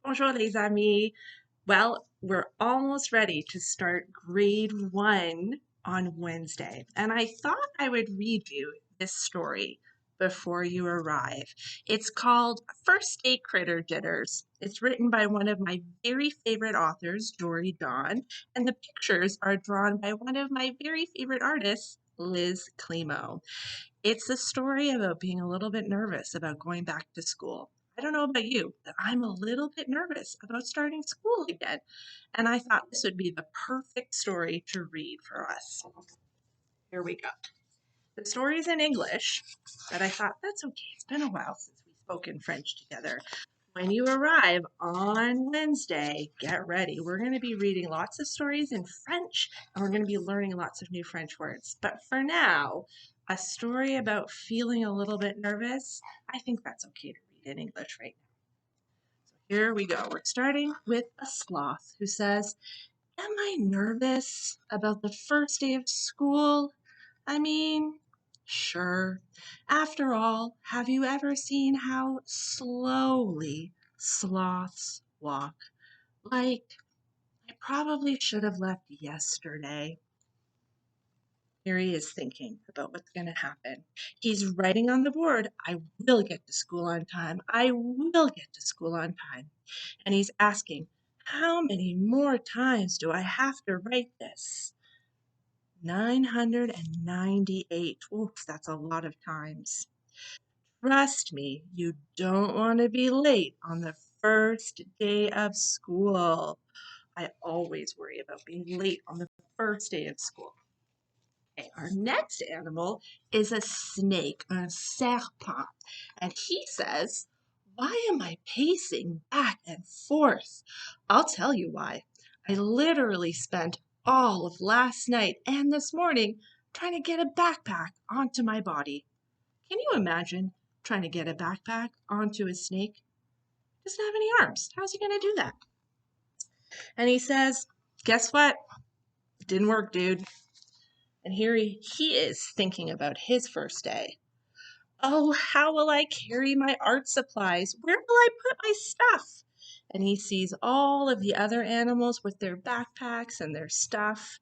Bonjour, les amis. Well, we're almost ready to start grade one on Wednesday, and I thought I would read you this story before you arrive. It's called First Day Critter Jitters. It's written by one of my very favorite authors, Dory Dawn, and the pictures are drawn by one of my very favorite artists, Liz Climo. It's a story about being a little bit nervous about going back to school. I don't know about you, but I'm a little bit nervous about starting school again. And I thought this would be the perfect story to read for us. Here we go. The story is in English, but I thought that's okay. It's been a while since we spoke in French together. When you arrive on Wednesday, get ready. We're going to be reading lots of stories in French and we're going to be learning lots of new French words. But for now, a story about feeling a little bit nervous, I think that's okay to read in English right now. So here we go. We're starting with a sloth who says, "Am I nervous about the first day of school? I mean, sure. After all, have you ever seen how slowly sloths walk? Like, I probably should have left yesterday." Here he is thinking about what's going to happen. He's writing on the board, "I will get to school on time. I will get to school on time." And he's asking, how many more times do I have to write this? 998. Oops, that's a lot of times. Trust me, you don't want to be late on the first day of school. I always worry about being late on the first day of school. Okay, our next animal is a snake, un serpent. And he says, "Why am I pacing back and forth? I'll tell you why. I literally spent all of last night and this morning trying to get a backpack onto my body." Can you imagine trying to get a backpack onto a snake? He doesn't have any arms. How's he going to do that? And he says, "Guess what? It didn't work, dude." And here he is thinking about his first day. "Oh, how will I carry my art supplies? Where will I put my stuff?" And he sees all of the other animals with their backpacks and their stuff.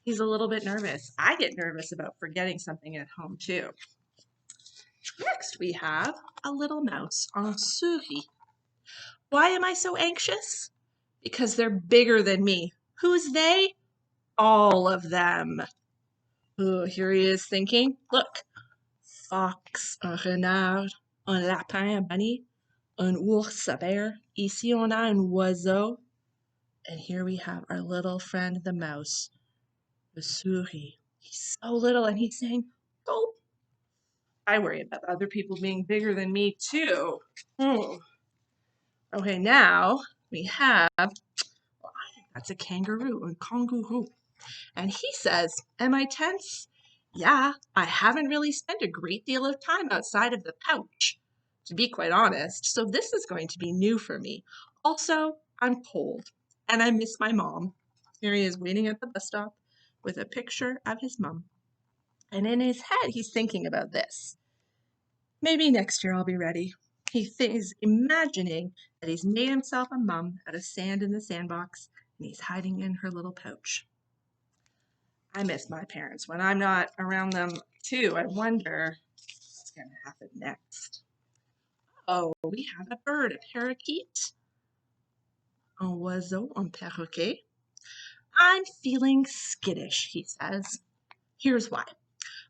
He's a little bit nervous. I get nervous about forgetting something at home too. Next, we have a little mouse, un souris. "Why am I so anxious? Because they're bigger than me." Who's they? All of them. Oh, here he is thinking. Look, fox, un renard, un lapin, un bunny, un ours, a bear. Ici on a un oiseau. And here we have our little friend, the mouse, the souris. He's so little and he's saying, "Go." I worry about other people being bigger than me too. Okay, now we have, well, I think that's a kangaroo, a kangaroo. And he says, "Am I tense? Yeah, I haven't really spent a great deal of time outside of the pouch, to be quite honest, so this is going to be new for me. Also, I'm cold, and I miss my mom." Here he is waiting at the bus stop with a picture of his mom. And in his head, he's thinking about this. Maybe next year I'll be ready. He's imagining that he's made himself a mum out of sand in the sandbox, and he's hiding in her little pouch. I miss my parents when I'm not around them too. I wonder what's going to happen next. Oh, we have a bird, a parakeet. Un oiseau, un perroquet. "I'm feeling skittish," he says. Here's why.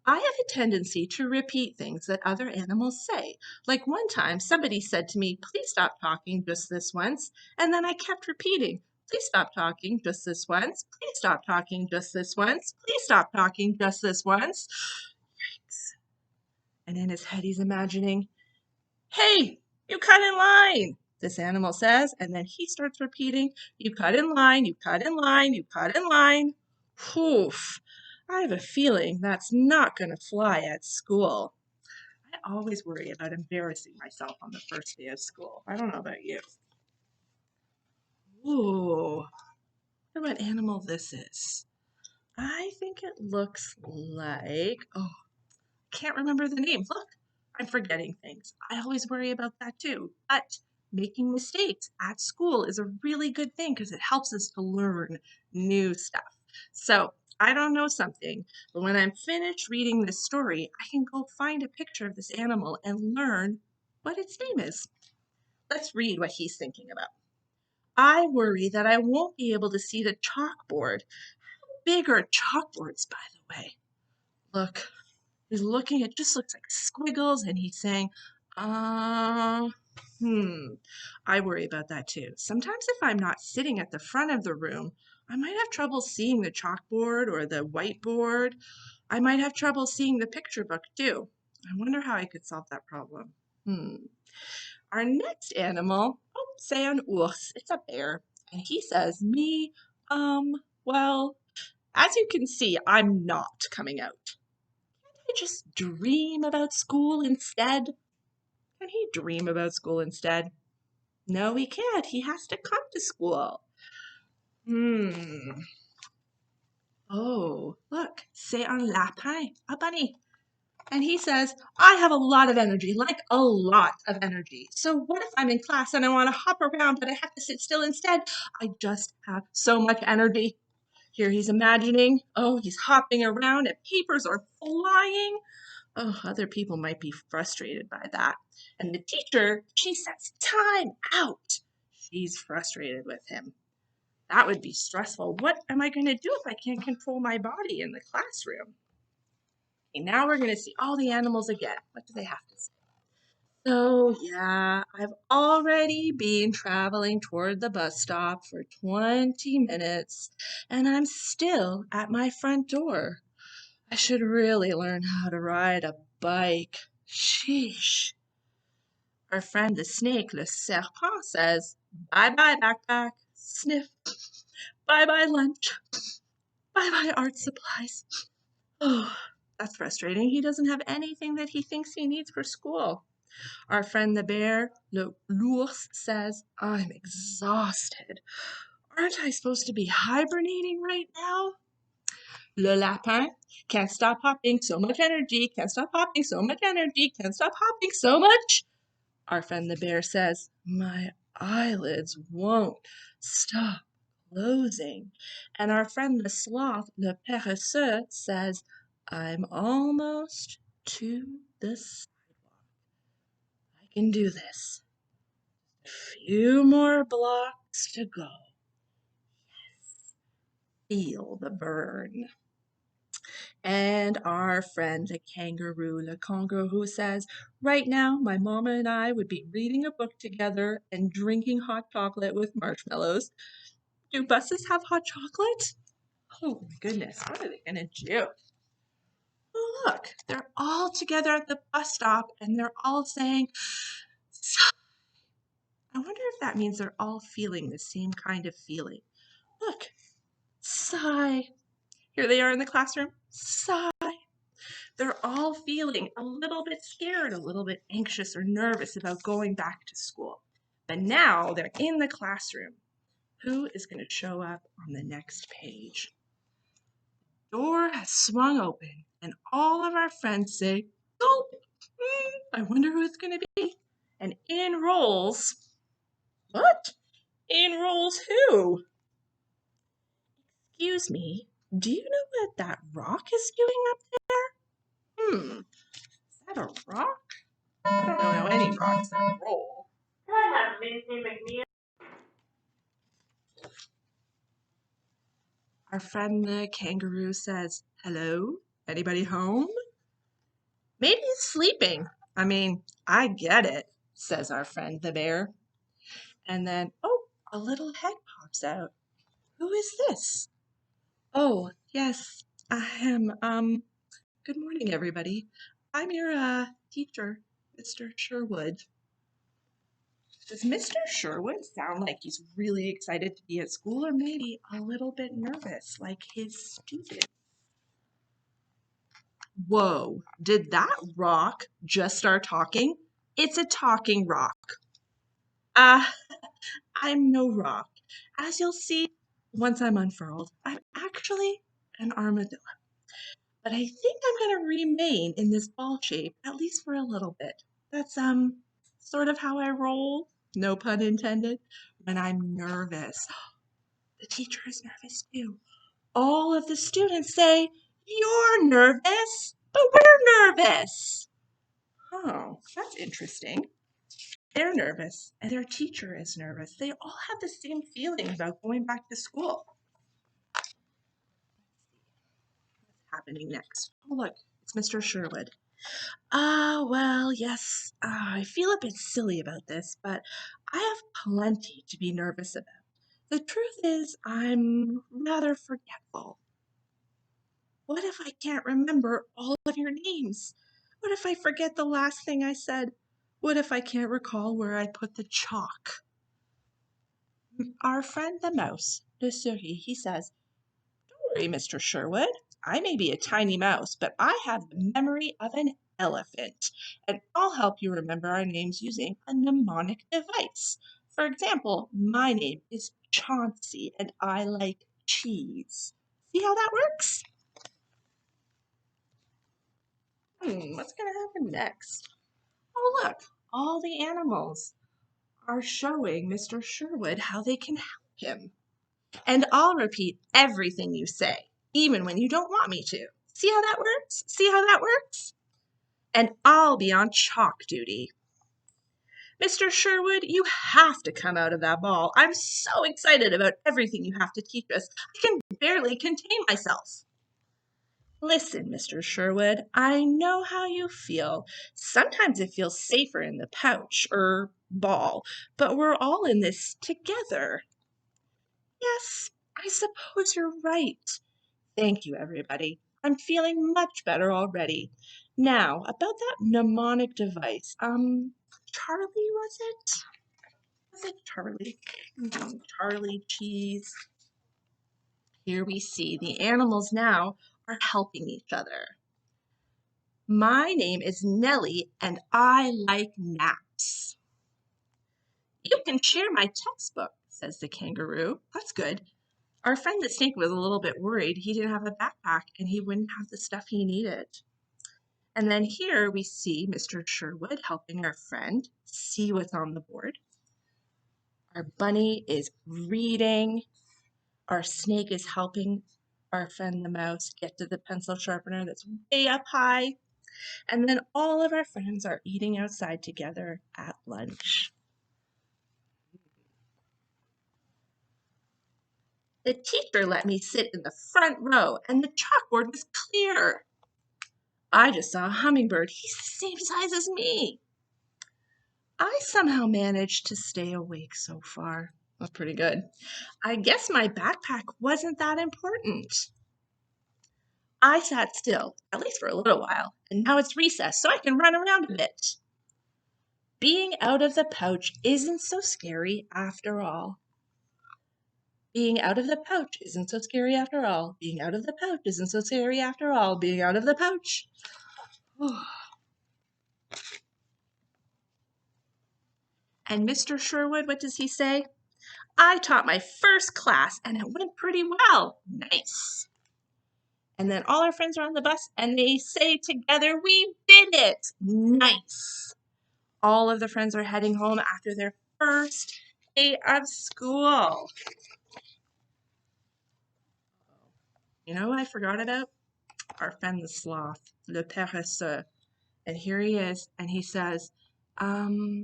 I have a tendency to repeat things that other animals say. Like one time, somebody said to me, "Please stop talking just this once." And then I kept repeating, "Please stop talking just this once. Please stop talking just this once. Please stop talking just this once." Yikes. And in his head, he's imagining, "Hey, you cut in line," this animal says. And then he starts repeating, "You cut in line, you cut in line, you cut in line." Oof. I have a feeling that's not going to fly at school. I always worry about embarrassing myself on the first day of school. I don't know about you. Ooh, wonder what animal this is. I think it looks like, oh, can't remember the name. Look, I'm forgetting things. I always worry about that too. But making mistakes at school is a really good thing because it helps us to learn new stuff. So I don't know something, but when I'm finished reading this story, I can go find a picture of this animal and learn what its name is. Let's read what he's thinking about. I worry that I won't be able to see the chalkboard. Big are chalkboards, by the way. Look, he's looking, it just looks like squiggles, and he's saying, uh, hmm. I worry about that too. Sometimes if I'm not sitting at the front of the room, I might have trouble seeing the chalkboard or the whiteboard. I might have trouble seeing the picture book too. I wonder how I could solve that problem. Our next animal, oh, say an ours, it's a bear. And he says, me, well, as you can see, I'm not coming out. I just dream about school instead. Can he dream about school instead? No, he can't. He has to come to school. Hmm. Oh, look, c'est un lapin, a bunny. And he says, I have a lot of energy, like a lot of energy. So what if I'm in class and I want to hop around, but I have to sit still instead? I just have so much energy. Here he's imagining, oh, he's hopping around and papers are flying. Oh, other people might be frustrated by that. And the teacher, she says, time out. She's frustrated with him. That would be stressful. What am I going to do if I can't control my body in the classroom? Okay, now we're going to see all the animals again. What do they have to say? So, yeah, I've already been traveling toward the bus stop for 20 minutes, and I'm still at my front door. I should really learn how to ride a bike. Sheesh. Our friend the snake, le serpent, says, bye-bye backpack, sniff, bye-bye lunch, bye-bye art supplies. Oh, that's frustrating. He doesn't have anything that he thinks he needs for school. Our friend the bear, l'ours, says, I'm exhausted. Aren't I supposed to be hibernating right now? Le lapin can't stop hopping, so much energy, can't stop hopping, so much energy, can't stop hopping, so much. Our friend the bear says, my eyelids won't stop closing. And our friend the sloth, le paresseux, says, I'm almost to the sidewalk. I can do this. A few more blocks to go. Feel the burn. And our friend the kangaroo, le kangaroo, says, right now, my mama and I would be reading a book together and drinking hot chocolate with marshmallows. Do buses have hot chocolate? Oh my goodness, what are they going to do? Oh, look, they're all together at the bus stop and they're all saying, sigh. I wonder if that means they're all feeling the same kind of feeling. Look, sigh. Here they are in the classroom, sigh. They're all feeling a little bit scared, a little bit anxious or nervous about going back to school. But now they're in the classroom. Who is going to show up on the next page? Door has swung open, and all of our friends say, "Gulp! I wonder who it's going to be." And in rolls, what? In rolls who? Excuse me, do you know what that rock is doing up there? Is that a rock? I don't know any rocks that roll. Our friend the kangaroo says, hello, anybody home? Maybe he's sleeping. I mean, I get it, says our friend the bear. And then, oh, a little head pops out. Who is this? Oh, yes, I am. Good morning, everybody. I'm your teacher, Mr. Sherwood. Does Mr. Sherwood sound like he's really excited to be at school or maybe a little bit nervous like his student? Whoa, did that rock just start talking? It's a talking rock. Ah, I'm no rock. As you'll see once I'm unfurled, I'm actually an armadillo. But I think I'm going to remain in this ball shape, at least for a little bit. That's sort of how I roll. no pun intended, when I'm nervous. The teacher is nervous too. All of the students say, "You're nervous, but we're nervous." Oh, that's interesting. They're nervous, and their teacher is nervous. They all have the same feeling about going back to school. What's happening next? Oh, look, it's Mr. Sherwood. Well, yes, I feel a bit silly about this, but I have plenty to be nervous about. The truth is, I'm rather forgetful. What if I can't remember all of your names? What if I forget the last thing I said? What if I can't recall where I put the chalk? Our friend the mouse, Le Souris, he says, "Don't worry, Mr. Sherwood. I may be a tiny mouse, but I have the memory of an elephant, and I'll help you remember our names using a mnemonic device. For example, my name is Chauncey, and I like cheese. See how that works?" What's going to happen next? Oh, look, all the animals are showing Mr. Sherwood how they can help him. And I'll repeat everything you say, even when you don't want me to. See how that works? See how that works? And I'll be on chalk duty. Mr. Sherwood, you have to come out of that ball. I'm so excited about everything you have to teach us. I can barely contain myself. Listen, Mr. Sherwood, I know how you feel. Sometimes it feels safer in the pouch or ball, but we're all in this together. Yes, I suppose you're right. Thank you, everybody. I'm feeling much better already. Now, about that mnemonic device. Charlie, was it? Was it Charlie? Charlie cheese. Here we see the animals now are helping each other. My name is Nellie, and I like naps. You can share my textbook, says the kangaroo. That's good. Our friend the snake was a little bit worried he didn't have a backpack and he wouldn't have the stuff he needed. And then here we see Mr. Sherwood helping our friend see what's on the board. Our bunny is reading. Our snake is helping our friend the mouse get to the pencil sharpener that's way up high. And then all of our friends are eating outside together at lunch. The teacher let me sit in the front row, and the chalkboard was clear. I just saw a hummingbird. He's the same size as me. I somehow managed to stay awake so far. That's pretty good. I guess my backpack wasn't that important. I sat still, at least for a little while, and now it's recess, so I can run around a bit. Being out of the pouch isn't so scary after all. Being out of the pouch isn't so scary after all. Being out of the pouch isn't so scary after all. Being out of the pouch. And Mr. Sherwood, what does he say? I taught my first class and it went pretty well. Nice. And then all our friends are on the bus and they say together, we did it. Nice. All of the friends are heading home after their first day of school. You know what I forgot about? Our friend the sloth, le paresseux. And here he is, and he says, hi,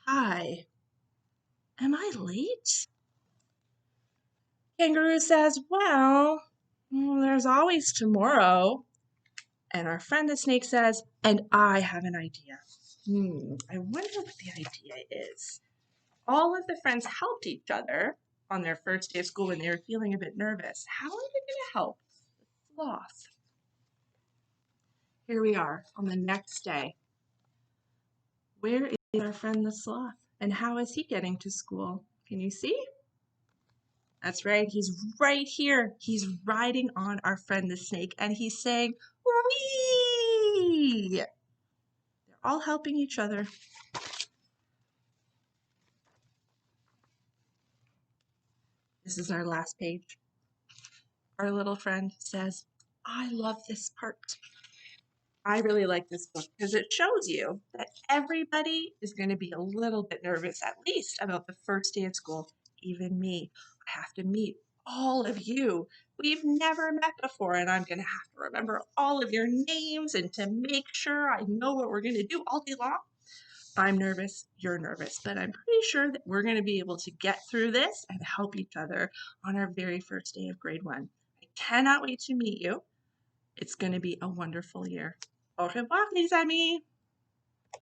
am I late? Kangaroo says, well, there's always tomorrow. And our friend the snake says, and I have an idea. I wonder what the idea is. All of the friends helped each other on their first day of school when they were feeling a bit nervous. How are they going to help the sloth? Here we are on the next day. Where is our friend the sloth? And how is he getting to school? Can you see? That's right, he's right here. He's riding on our friend the snake and he's saying, whee! They're all helping each other. This is our last page. Our little friend says, I love this part. I really like this book because it shows you that everybody is going to be a little bit nervous, at least about the first day of school. Even me. I have to meet all of you. We've never met before, and I'm going to have to remember all of your names and to make sure I know what we're going to do all day long. I'm nervous, you're nervous, but I'm pretty sure that we're going to be able to get through this and help each other on our very first day of grade 1. I cannot wait to meet you. It's going to be a wonderful year. Au revoir, les amis.